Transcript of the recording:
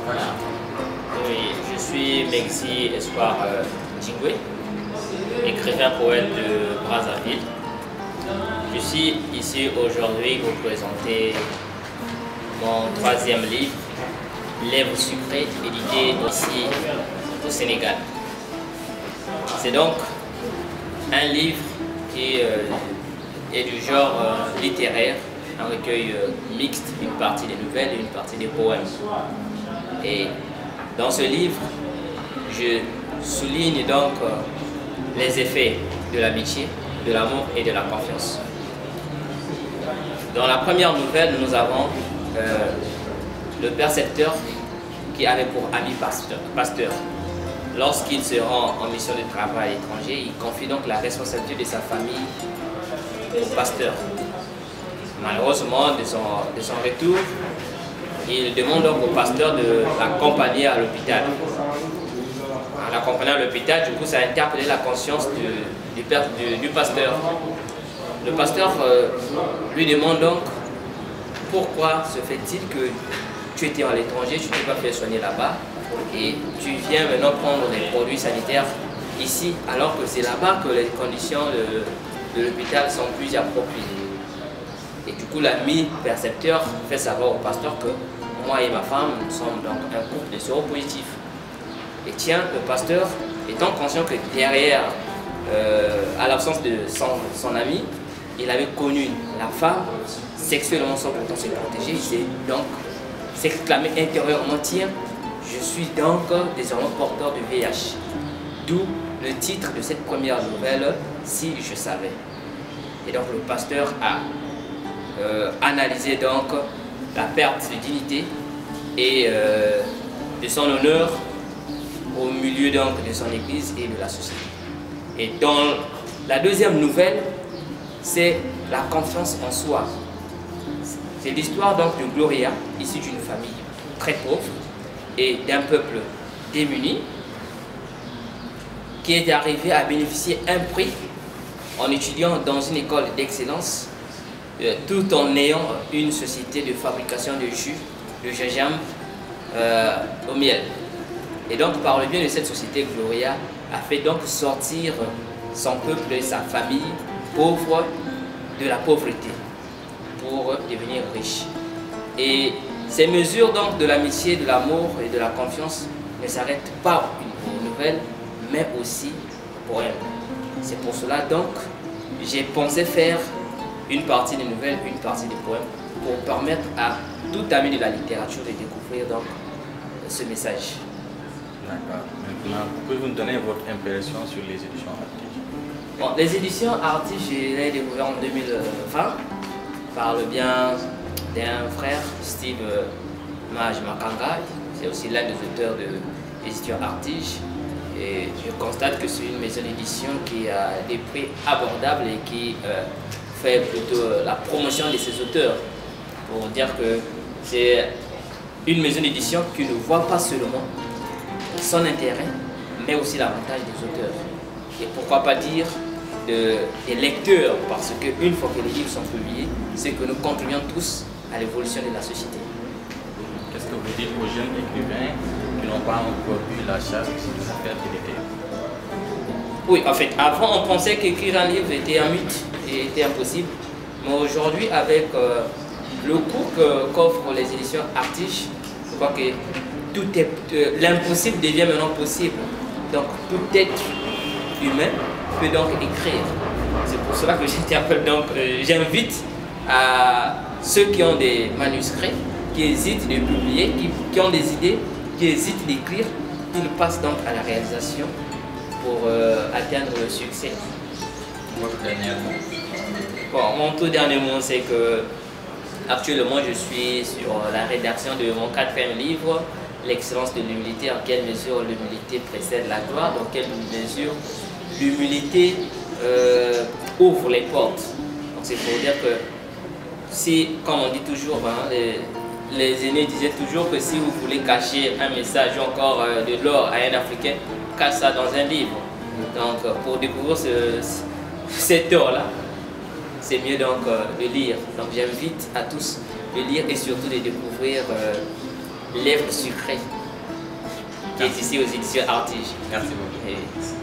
Voilà. Oui, je suis Mexi Espoir Djingwe, écrivain poète de Brazzaville. Je suis ici aujourd'hui pour présenter mon troisième livre, Lèvres sucrées, édité ici au Sénégal. C'est donc un livre qui est du genre littéraire, un recueil mixte, une partie des nouvelles et une partie des poèmes. Et dans ce livre, je souligne donc les effets de l'amitié, de l'amour et de la confiance. Dans la première nouvelle, nous avons le percepteur qui avait pour ami pasteur. Lorsqu'il se rend en mission de travail à l'étranger, il confie donc la responsabilité de sa famille au pasteur. Malheureusement, de son retour, il demande donc au pasteur de l'accompagner à l'hôpital. En l'accompagnant à l'hôpital, du coup, ça a interpellé la conscience du pasteur. Le pasteur lui demande donc pourquoi se fait-il que tu étais à l'étranger, tu ne t'es pas fait soigner là-bas et tu viens maintenant prendre des produits sanitaires ici alors que c'est là-bas que les conditions de l'hôpital sont plus appropriées. Et du coup, l'ami percepteur fait savoir au pasteur que moi et ma femme, nous sommes donc un couple de séropositifs. Et tiens, le pasteur, étant conscient que derrière, à l'absence de son ami, il avait connu la femme sexuellement sans pourtant se protéger, il s'est donc s'exclamé intérieurement, tiens, je suis donc désormais porteur de VIH. D'où le titre de cette première nouvelle, Si je savais. Et donc le pasteur a analysé donc la perte de dignité et de son honneur au milieu donc de son église et de la société. Et dans la deuxième nouvelle, c'est la confiance en soi. C'est l'histoire donc de Gloria, issue d'une famille très pauvre et d'un peuple démuni, qui est arrivé à bénéficier un prix en étudiant dans une école d'excellence, tout en ayant une société de fabrication de jus de gingembre au miel. Et donc par le bien de cette société, Gloria a fait donc sortir son peuple et sa famille pauvre de la pauvreté pour devenir riche. Et ces mesures donc de l'amitié, de l'amour et de la confiance ne s'arrêtent pas aux nouvelles, mais aussi aux poèmes. C'est pour cela donc j'ai pensé faire une partie des nouvelles, une partie des poèmes, pour permettre à tout ami de la littérature de découvrir donc ce message. D'accord. Maintenant, pouvez-vous nous donner votre impression sur les éditions Artige? Bon, les éditions Artige, je les ai découvertes en 2020 par le bien d'un frère, Steve Maj Makanga. C'est aussi l'un des auteurs de l'édition Artige. Et je constate que c'est une maison d'édition qui a des prix abordables et qui fait plutôt la promotion de ses auteurs. Pour dire que c'est une maison d'édition qui ne voit pas seulement son intérêt, mais aussi l'avantage des auteurs. Et pourquoi pas dire des lecteurs, parce qu'une fois que les livres sont publiés, c'est que nous contribuons tous à l'évolution de la société. Qu'est-ce que vous dites aux jeunes écrivains qui n'ont pas encore eu la chance de faire de l'écrire? Oui, en fait, avant on pensait qu'écrire un livre était un mythe et était impossible. Mais aujourd'hui, avec le cours qu'offrent les éditions Artige, je crois que l'impossible devient maintenant possible. Donc tout être humain peut donc écrire. C'est pour cela que j'interpelle donc, j'invite à ceux qui ont des manuscrits, qui hésitent de publier, qui ont des idées, qui hésitent d'écrire, qu'ils passent donc à la réalisation pour atteindre le succès. Votre dernier mot? Bon, mon tout dernier mot, c'est que actuellement je suis sur la rédaction de mon quatrième livre, L'excellence de l'humilité, en quelle mesure l'humilité précède la gloire, dans quelle mesure l'humilité ouvre les portes. Donc c'est pour dire que si, comme on dit toujours, hein, les aînés disaient toujours que si vous voulez cacher un message ou encore de l'or à un Africain, cache ça dans un livre. Donc pour découvrir cet or-là, c'est mieux donc de lire. Donc j'invite à tous de lire et surtout de découvrir Lèvres sucrées, qui est ici aux éditions Artige. Merci beaucoup.